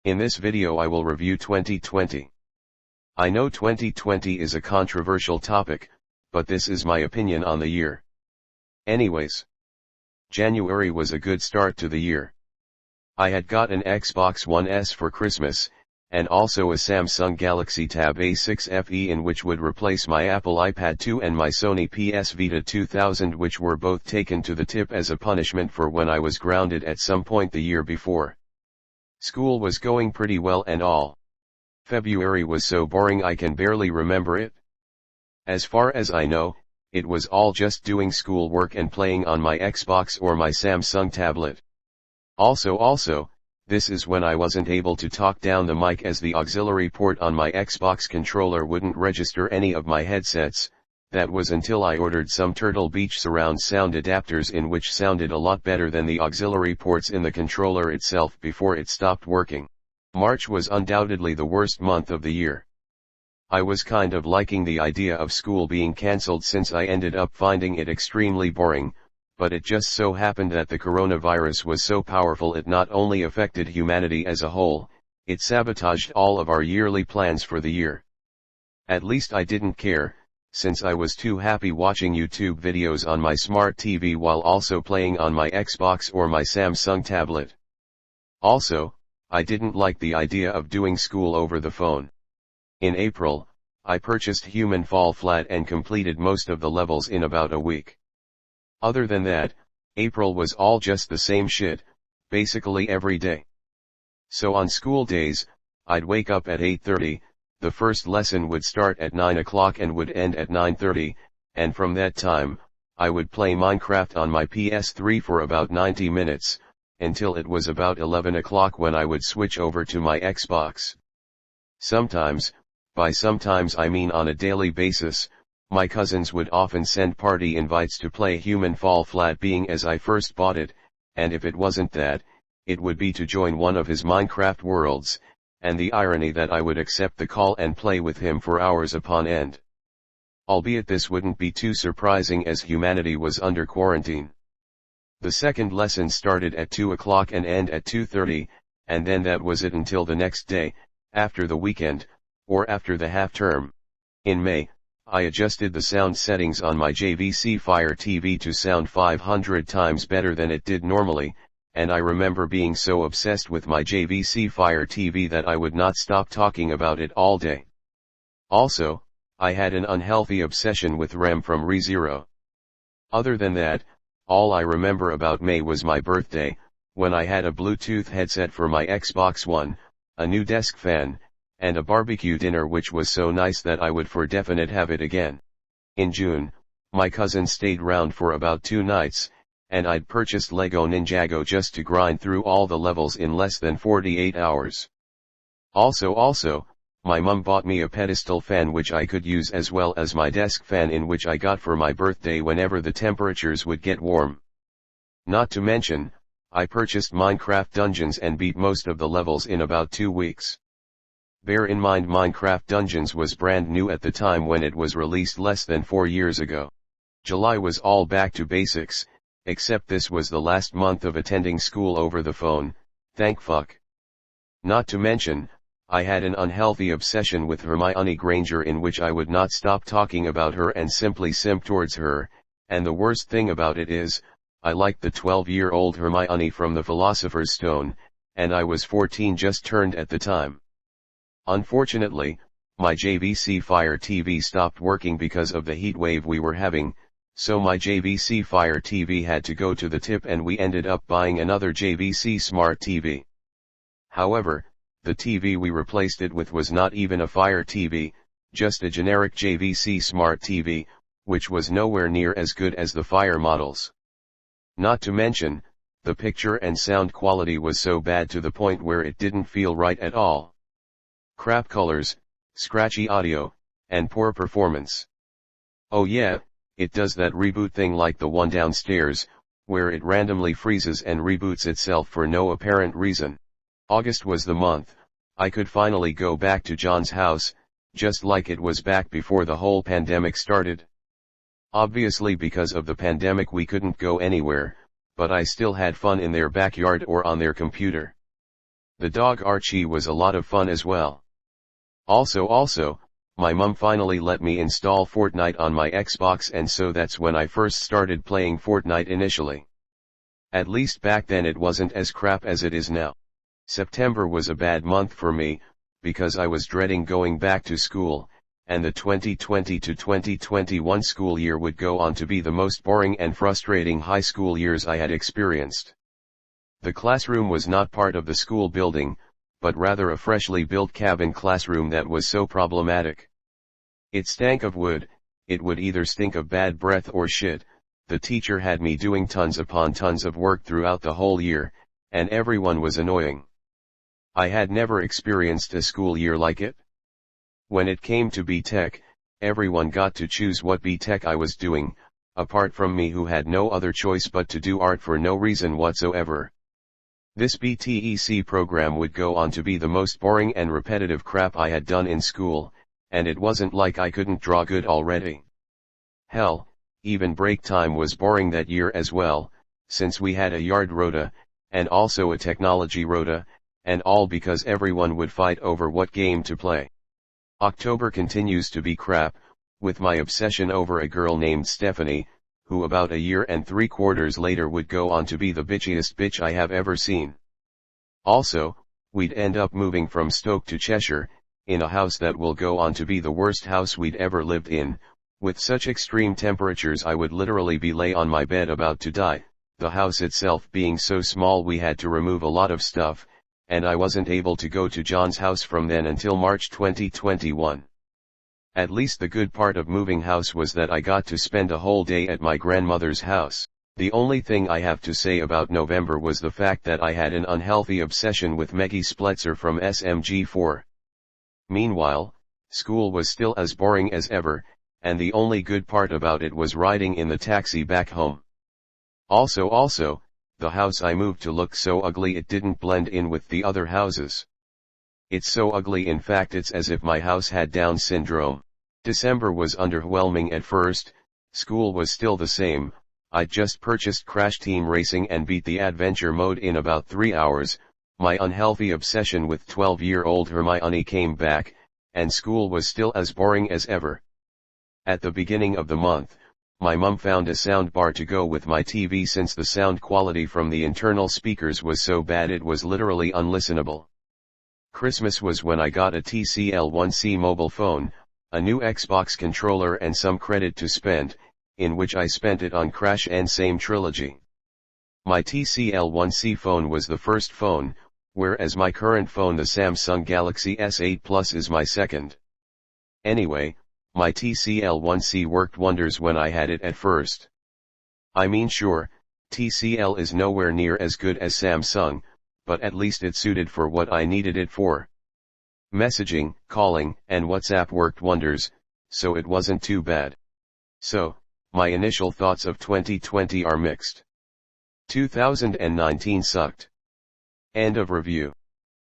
In this video I will review 2020. I know 2020 is a controversial topic, but this is my opinion on the year. Anyways, January was a good start to the year. I had got an Xbox One S for Christmas, and also a Samsung Galaxy Tab A6 FE in which would replace my Apple iPad 2 and my Sony PS Vita 2000, which were both taken to the tip as a punishment for when I was grounded at some point the year before. School was going pretty well and all. February was so boring I can barely remember it. As far as I know, it was all just doing schoolwork and playing on my Xbox or my Samsung tablet. Also, this is when I wasn't able to talk down the mic as the auxiliary port on my Xbox controller wouldn't register any of my headsets. That was until I ordered some Turtle Beach surround sound adapters in which sounded a lot better than the auxiliary ports in the controller itself before it stopped working. March was undoubtedly the worst month of the year. I was kind of liking the idea of school being cancelled since I ended up finding it extremely boring, but it just so happened that the coronavirus was so powerful it not only affected humanity as a whole, it sabotaged all of our yearly plans for the year. At least I didn't care, since I was too happy watching YouTube videos on my smart TV while also playing on my Xbox or my Samsung tablet. Also, I didn't like the idea of doing school over the phone. In April, I purchased Human Fall Flat and completed most of the levels in about a week. Other than that, April was all just the same shit, basically every day. So on school days, I'd wake up at 8:30, the first lesson would start at 9 o'clock and would end at 9:30, and from that time, I would play Minecraft on my PS3 for about 90 minutes, until it was about 11 o'clock when I would switch over to my Xbox. Sometimes, by sometimes I mean on a daily basis, my cousins would often send party invites to play Human Fall Flat being as I first bought it, and if it wasn't that, it would be to join one of his Minecraft worlds, and the irony that I would accept the call and play with him for hours upon end. Albeit this wouldn't be too surprising as humanity was under quarantine. The second lesson started at 2 o'clock and ended at 2:30, and then that was it until the next day, after the weekend, or after the half term. In May, I adjusted the sound settings on my JVC Fire TV to sound 500 times better than it did normally, and I remember being so obsessed with my JVC Fire TV that I would not stop talking about it all day. Also, I had an unhealthy obsession with REM from ReZero. Other than that, all I remember about May was my birthday, when I had a Bluetooth headset for my Xbox One, a new desk fan, and a barbecue dinner which was so nice that I would for definite have it again. In June, my cousin stayed round for about 2 nights, and I'd purchased Lego Ninjago just to grind through all the levels in less than 48 hours. Also, my mum bought me a pedestal fan which I could use as well as my desk fan in which I got for my birthday whenever the temperatures would get warm. Not to mention, I purchased Minecraft Dungeons and beat most of the levels in about 2 weeks. Bear in mind Minecraft Dungeons was brand new at the time when it was released less than 4 years ago. July was all back to basics, except this was the last month of attending school over the phone, thank fuck. Not to mention, I had an unhealthy obsession with Hermione Granger in which I would not stop talking about her and simply simp towards her, and the worst thing about it is, I liked the 12-year-old Hermione from the Philosopher's Stone, and I was 14 just turned at the time. Unfortunately, my JVC Fire TV stopped working because of the heat wave we were having, so my JVC Fire TV had to go to the tip and we ended up buying another JVC Smart TV. However, the TV we replaced it with was not even a Fire TV, just a generic JVC Smart TV, which was nowhere near as good as the Fire models. Not to mention, the picture and sound quality was so bad to the point where it didn't feel right at all. Crap colors, scratchy audio, and poor performance. Oh yeah, it does that reboot thing like the one downstairs, where it randomly freezes and reboots itself for no apparent reason. August was the month, I could finally go back to John's house, just like it was back before the whole pandemic started. Obviously because of the pandemic we couldn't go anywhere, but I still had fun in their backyard or on their computer. The dog Archie was a lot of fun as well. Also, my mum finally let me install Fortnite on my Xbox, and so that's when I first started playing Fortnite initially. At least back then it wasn't as crap as it is now. September was a bad month for me, because I was dreading going back to school, and the 2020 to 2021 school year would go on to be the most boring and frustrating high school years I had experienced. The classroom was not part of the school building, but rather a freshly built cabin classroom that was so problematic. It stank of wood, it would either stink of bad breath or shit. The teacher had me doing tons upon tons of work throughout the whole year, and everyone was annoying. I had never experienced a school year like it. When it came to B.Tech, everyone got to choose what B.Tech I was doing, apart from me who had no other choice but to do art for no reason whatsoever. This BTEC program would go on to be the most boring and repetitive crap I had done in school, and it wasn't like I couldn't draw good already. Hell, even break time was boring that year as well, since we had a yard rota, and also a technology rota, and all because everyone would fight over what game to play. October continues to be crap, with my obsession over a girl named Stephanie, who about a year and 3/4 later would go on to be the bitchiest bitch I have ever seen. Also, we'd end up moving from Stoke to Cheshire, in a house that will go on to be the worst house we'd ever lived in, with such extreme temperatures I would literally be lay on my bed about to die, the house itself being so small we had to remove a lot of stuff, and I wasn't able to go to John's house from then until March 2021. At least the good part of moving house was that I got to spend a whole day at my grandmother's house. The only thing I have to say about November was the fact that I had an unhealthy obsession with Meggie Spletzer from SMG4. Meanwhile, school was still as boring as ever, and the only good part about it was riding in the taxi back home. Also, the house I moved to looked so ugly it didn't blend in with the other houses. It's so ugly, in fact it's as if my house had Down syndrome. December was underwhelming at first. School was still the same. I just purchased Crash Team Racing and beat the adventure mode in about 3 hours. My unhealthy obsession with 12-year-old Hermione came back, and school was still as boring as ever. At the beginning of the month, my mum found a sound bar to go with my TV since the sound quality from the internal speakers was so bad it was literally unlistenable. Christmas was when I got a TCL-1C mobile phone, a new Xbox controller and some credit to spend, in which I spent it on Crash and Same Trilogy. My TCL-1C phone was the first phone, whereas my current phone, the Samsung Galaxy S8 Plus, is my second. Anyway, my TCL-1C worked wonders when I had it at first. I mean, sure, TCL is nowhere near as good as Samsung, but at least it suited for what I needed it for. Messaging, calling, and WhatsApp worked wonders, so it wasn't too bad. So, my initial thoughts of 2020 are mixed. 2019 sucked. End of review.